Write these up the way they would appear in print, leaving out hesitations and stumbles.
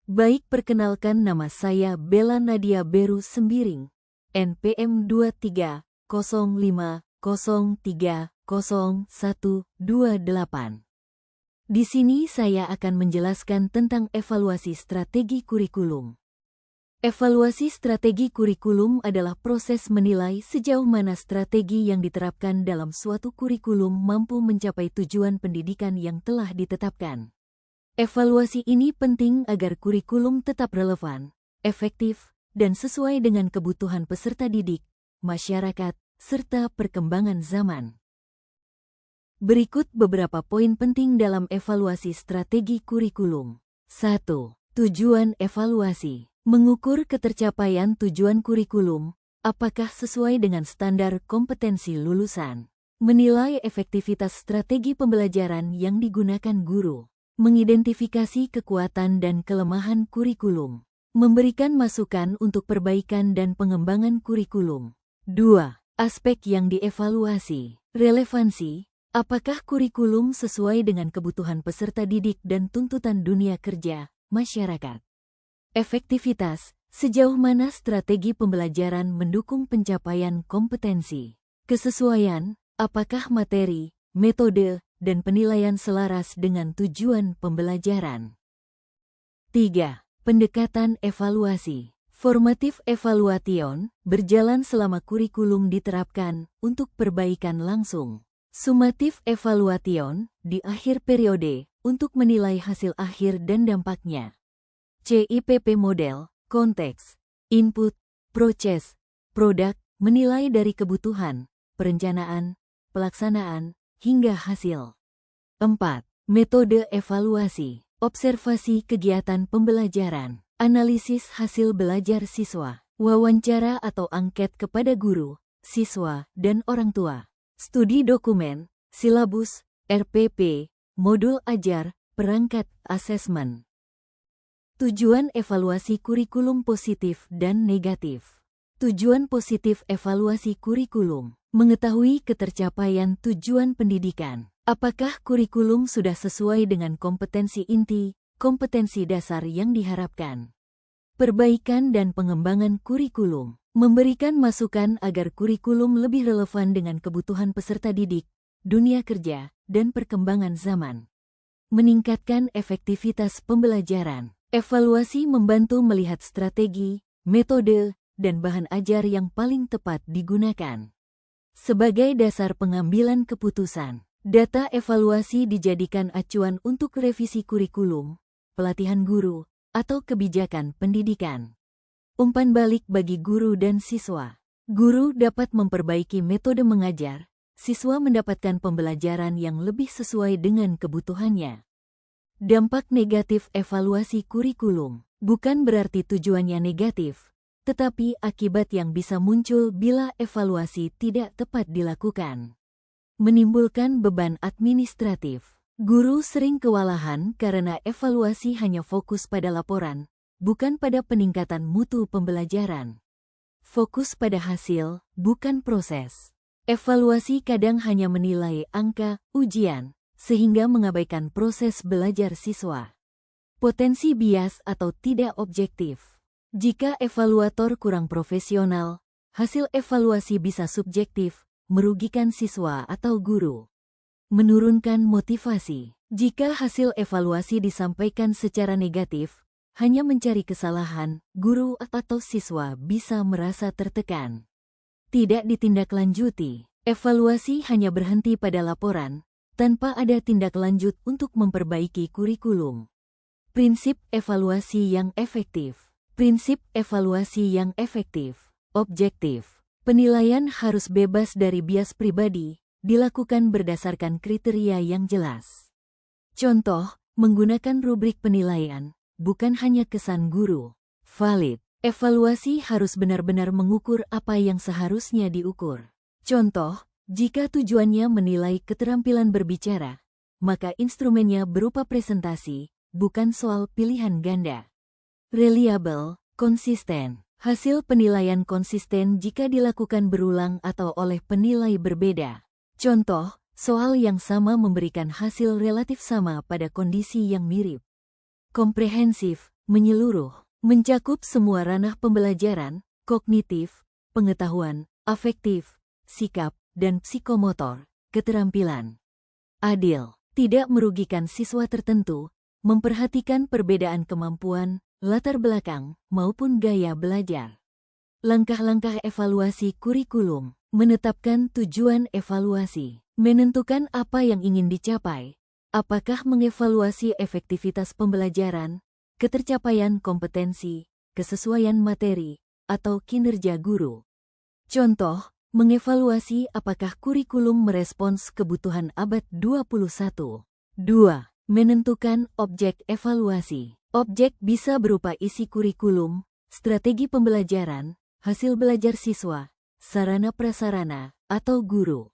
Baik, perkenalkan, nama saya Bella Nadia Beru Sembiring, NPM 230530300128. Di sini saya akan menjelaskan tentang evaluasi strategi kurikulum. Evaluasi strategi kurikulum adalah proses menilai sejauh mana strategi yang diterapkan dalam suatu kurikulum mampu mencapai tujuan pendidikan yang telah ditetapkan. Evaluasi ini penting agar kurikulum tetap relevan, efektif, dan sesuai dengan kebutuhan peserta didik, masyarakat, serta perkembangan zaman. Berikut beberapa poin penting dalam evaluasi strategi kurikulum. 1. Tujuan evaluasi. Mengukur ketercapaian tujuan kurikulum, apakah sesuai dengan standar kompetensi lulusan. Menilai efektivitas strategi pembelajaran yang digunakan guru. Mengidentifikasi kekuatan dan kelemahan kurikulum. Memberikan masukan untuk perbaikan dan pengembangan kurikulum. 2. Aspek yang dievaluasi. Relevansi. Apakah kurikulum sesuai dengan kebutuhan peserta didik dan tuntutan dunia kerja, masyarakat? Efektivitas. Sejauh mana strategi pembelajaran mendukung pencapaian kompetensi? Kesesuaian. Apakah materi, metode, dan penilaian selaras dengan tujuan pembelajaran? 3. Pendekatan evaluasi. Formative evaluation, berjalan selama kurikulum diterapkan untuk perbaikan langsung. Summative evaluation, di akhir periode, untuk menilai hasil akhir dan dampaknya. CIPP model, konteks, input, proses, produk, menilai dari kebutuhan, perencanaan, pelaksanaan, hingga hasil. 4. Metode evaluasi. Observasi kegiatan pembelajaran. Analisis hasil belajar siswa. Wawancara atau angket kepada guru, siswa, dan orang tua. Studi dokumen, silabus, RPP, modul ajar, perangkat, asesmen. Tujuan evaluasi kurikulum positif dan negatif. Tujuan positif evaluasi kurikulum. Mengetahui ketercapaian tujuan pendidikan. Apakah kurikulum sudah sesuai dengan kompetensi inti, kompetensi dasar yang diharapkan? Perbaikan dan pengembangan kurikulum. Memberikan masukan agar kurikulum lebih relevan dengan kebutuhan peserta didik, dunia kerja, dan perkembangan zaman. Meningkatkan efektivitas pembelajaran. Evaluasi membantu melihat strategi, metode, dan bahan ajar yang paling tepat digunakan. Sebagai dasar pengambilan keputusan, data evaluasi dijadikan acuan untuk revisi kurikulum, pelatihan guru, atau kebijakan pendidikan. Umpan balik bagi guru dan siswa. Guru dapat memperbaiki metode mengajar, siswa mendapatkan pembelajaran yang lebih sesuai dengan kebutuhannya. Dampak negatif evaluasi kurikulum. Bukan berarti tujuannya negatif, tetapi akibat yang bisa muncul bila evaluasi tidak tepat dilakukan. Menimbulkan beban administratif. Guru sering kewalahan karena evaluasi hanya fokus pada laporan, bukan pada peningkatan mutu pembelajaran. Fokus pada hasil, bukan proses. Evaluasi kadang hanya menilai angka, ujian, sehingga mengabaikan proses belajar siswa. Potensi bias atau tidak objektif. Jika evaluator kurang profesional, hasil evaluasi bisa subjektif, merugikan siswa atau guru. Menurunkan motivasi. Jika hasil evaluasi disampaikan secara negatif, hanya mencari kesalahan, guru atau siswa bisa merasa tertekan. Tidak ditindaklanjuti. Evaluasi hanya berhenti pada laporan, tanpa ada tindak lanjut untuk memperbaiki kurikulum. Prinsip evaluasi yang efektif. Prinsip evaluasi yang efektif. Objektif. Penilaian harus bebas dari bias pribadi, dilakukan berdasarkan kriteria yang jelas. Contoh, menggunakan rubrik penilaian, bukan hanya kesan guru. Valid. Evaluasi harus benar-benar mengukur apa yang seharusnya diukur. Contoh, jika tujuannya menilai keterampilan berbicara, maka instrumennya berupa presentasi, bukan soal pilihan ganda. Reliable, konsisten. Hasil penilaian konsisten jika dilakukan berulang atau oleh penilai berbeda. Contoh, soal yang sama memberikan hasil relatif sama pada kondisi yang mirip. Komprehensif, menyeluruh, mencakup semua ranah pembelajaran, kognitif, pengetahuan, afektif, sikap, dan psikomotor, keterampilan. Adil, tidak merugikan siswa tertentu, memperhatikan perbedaan kemampuan, latar belakang, maupun gaya belajar. Langkah-langkah evaluasi kurikulum, menetapkan tujuan evaluasi, menentukan apa yang ingin dicapai, apakah mengevaluasi efektivitas pembelajaran, ketercapaian kompetensi, kesesuaian materi, atau kinerja guru. Contoh, mengevaluasi apakah kurikulum merespons kebutuhan abad 21. 2. Menentukan objek evaluasi. Objek bisa berupa isi kurikulum, strategi pembelajaran, hasil belajar siswa, sarana prasarana, atau guru.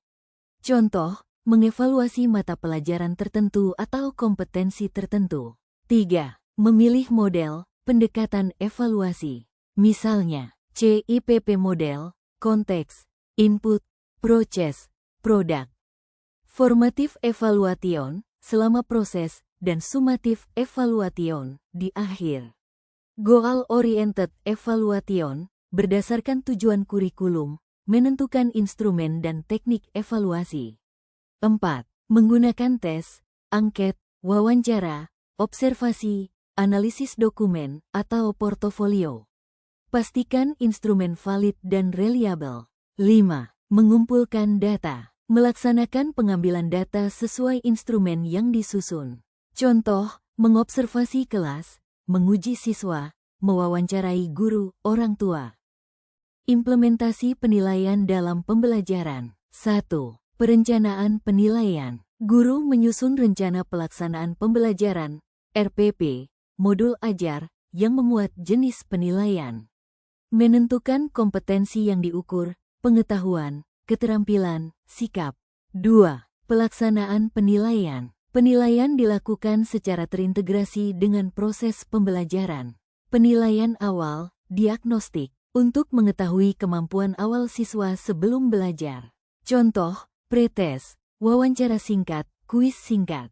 Contoh, mengevaluasi mata pelajaran tertentu atau kompetensi tertentu. 3. Memilih model, pendekatan evaluasi. Misalnya, CIPP model, konteks, input, proses, produk. Formative evaluation, selama proses, dan summative evaluation, di akhir. Goal-oriented evaluation, berdasarkan tujuan kurikulum, menentukan instrumen dan teknik evaluasi. 4. Menggunakan tes, angket, wawancara, observasi, analisis dokumen, atau portofolio. Pastikan instrumen valid dan reliable. 5. Mengumpulkan data. Melaksanakan pengambilan data sesuai instrumen yang disusun. Contoh, mengobservasi kelas, menguji siswa, mewawancarai guru, orang tua. Implementasi penilaian dalam pembelajaran. 1. Perencanaan penilaian. Guru menyusun rencana pelaksanaan pembelajaran, RPP, modul ajar, yang memuat jenis penilaian. Menentukan kompetensi yang diukur, pengetahuan, keterampilan, sikap. 2. Pelaksanaan penilaian. Penilaian dilakukan secara terintegrasi dengan proses pembelajaran. Penilaian awal, diagnostik, untuk mengetahui kemampuan awal siswa sebelum belajar. Contoh, pretest, wawancara singkat, kuis singkat.